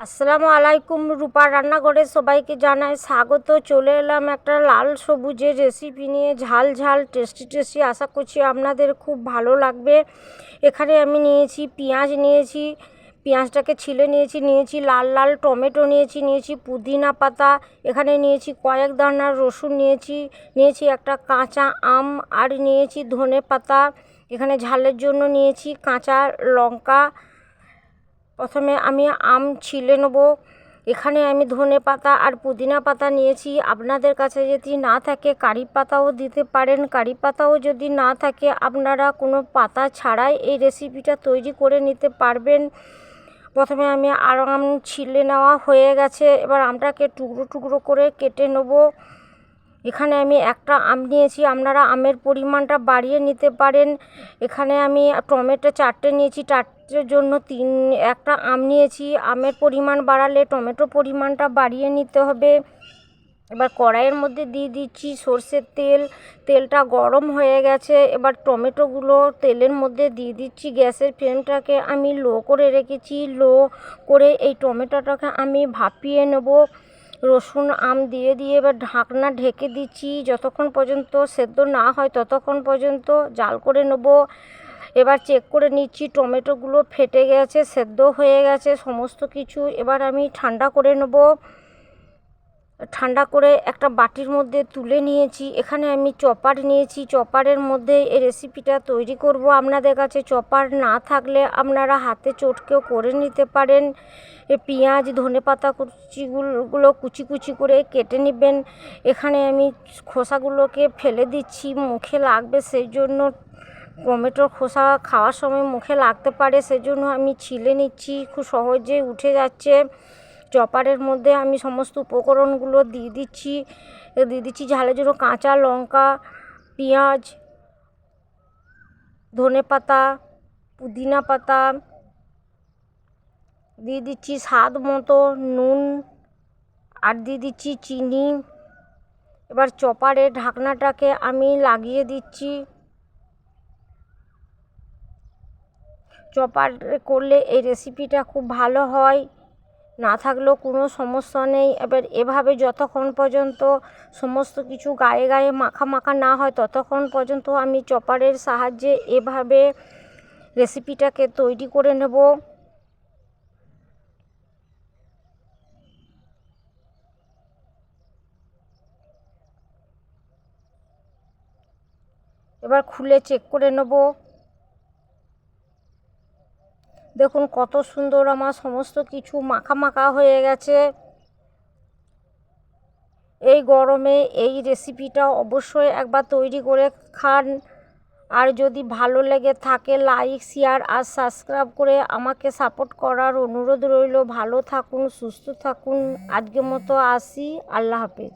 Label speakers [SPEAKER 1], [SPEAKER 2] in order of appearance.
[SPEAKER 1] আসসালামু আলাইকুম। রূপার রান্নাঘরে সবাইকে জানাই স্বাগত। চলে এলাম একটা লাল সবুজের রেসিপি নিয়ে, ঝাল ঝাল টেস্টি টেস্টি। আশা করছি আপনাদের খুব ভালো লাগবে। এখানে আমি নিয়েছি পেঁয়াজ, পেঁয়াজটাকে ছিলে নিয়েছি লাল লাল টমেটো নিয়েছি পুদিনা পাতা, এখানে নিয়েছি কয়েক দানা রসুন নিয়েছি একটা কাঁচা আম, আর নিয়েছি ধনে পাতা। এখানে ঝালের জন্য নিয়েছি কাঁচা লঙ্কা। প্রথমে আমি আম ছিলে নেব। এখানে আমি ধনে পাতা আর পুদিনা পাতা নিয়েছি। আপনাদের কাছে যদি না থাকে কারি পাতাও দিতে পারেন। কারি পাতাও যদি না থাকে আপনারা কোনো পাতা ছাড়াই এই রেসিপিটা তৈরি করে নিতে পারবেন। প্রথমে আমি আম ছিলে নেওয়া হয়ে গেছে, এবার আমটাকে টুকরো টুকরো করে কেটে নেব। এখানে আমি একটা আম নিয়েছি, আপনারা আমের পরিমাণটা বাড়িয়ে নিতে পারেন। এখানে আমি টমেটো 4টে নিয়েছি, 4টের জন্য একটা আম নিয়েছি। আমের পরিমাণ বাড়ালে টমেটো পরিমাণটা বাড়িয়ে নিতে হবে। এবার কড়াইয়ের মধ্যে দিয়ে দিচ্ছি সর্ষের তেল। তেলটা গরম হয়ে গেছে, এবার টমেটোগুলো তেলের মধ্যে দিয়ে দিচ্ছি। গ্যাসের ফ্লেমটাকে আমি লো করে রেখেছি। লো করে এই টমেটোটাকে আমি ভাপিয়ে নেব। রসুন আম দিয়ে এবার ঢাকনা ঢেকে দিচ্ছি। যতক্ষণ পর্যন্ত সেদ্ধ না হয় ততক্ষণ পর্যন্ত জাল করে নেব। এবার চেক করে নিচ্ছি টমেটোগুলো ফেটে গেছে, সেদ্ধ হয়ে গেছে সমস্ত কিছু। এবার আমি ঠান্ডা করে নেব। ঠান্ডা করে একটা বাটির মধ্যে তুলে নিয়েছি। এখানে আমি চপার নিয়েছি, চপারের মধ্যে এই রেসিপিটা তৈরি করব। আপনাদের কাছে চপার না থাকলে আপনারা হাতে চটকেও করে নিতে পারেন। পেঁয়াজ ধনেপাতা কুচিগুলো কুচি কুচি করে কেটে নেবেন। এখানে আমি খোসাগুলোকে ফেলে দিচ্ছি, মুখে লাগবে সেই জন্য। টমেটোর খোসা খাওয়ার সময় মুখে লাগতে পারে, সেজন্য আমি ছিলে নিচ্ছি, খুব সহজে উঠে যাচ্ছে। চপারের মধ্যে আমি সমস্ত উপকরণগুলো দিয়ে দিচ্ছি ঝালের জন্য কাঁচা লঙ্কা, পেঁয়াজ, ধনেপাতা, পুদিনা পাতা, দিয়ে দিচ্ছি স্বাদ মতো নুন, আর দিয়ে দিচ্ছি চিনি। এবার চপারের ঢাকনাটাকে আমি লাগিয়ে দিচ্ছি। চপার করলে এই রেসিপিটা খুব ভালো হয়, না থাকলেও কোনো সমস্যা নেই। এবার এভাবে যতক্ষণ পর্যন্ত সমস্ত কিছু গায়ে গায়ে মাখা মাখা না হয় ততক্ষণ পর্যন্ত আমি চপারের সাহায্যে এভাবে রেসিপিটাকে তৈরি করে নেব। এবার খুলে চেক করে নেব। দেখুন কত সুন্দর আমার সমস্ত কিছু মাখা মাখা হয়ে গেছে। এই গরমে এই রেসিপিটা অবশ্যই একবার তৈরি করে খান। আর যদি ভালো লেগে থাকে লাইক শেয়ার আর সাবস্ক্রাইব করে আমাকে সাপোর্ট করার অনুরোধ রইল। ভালো থাকুন, সুস্থ থাকুন। আজকের মতো আসি, আল্লাহ হাফেজ।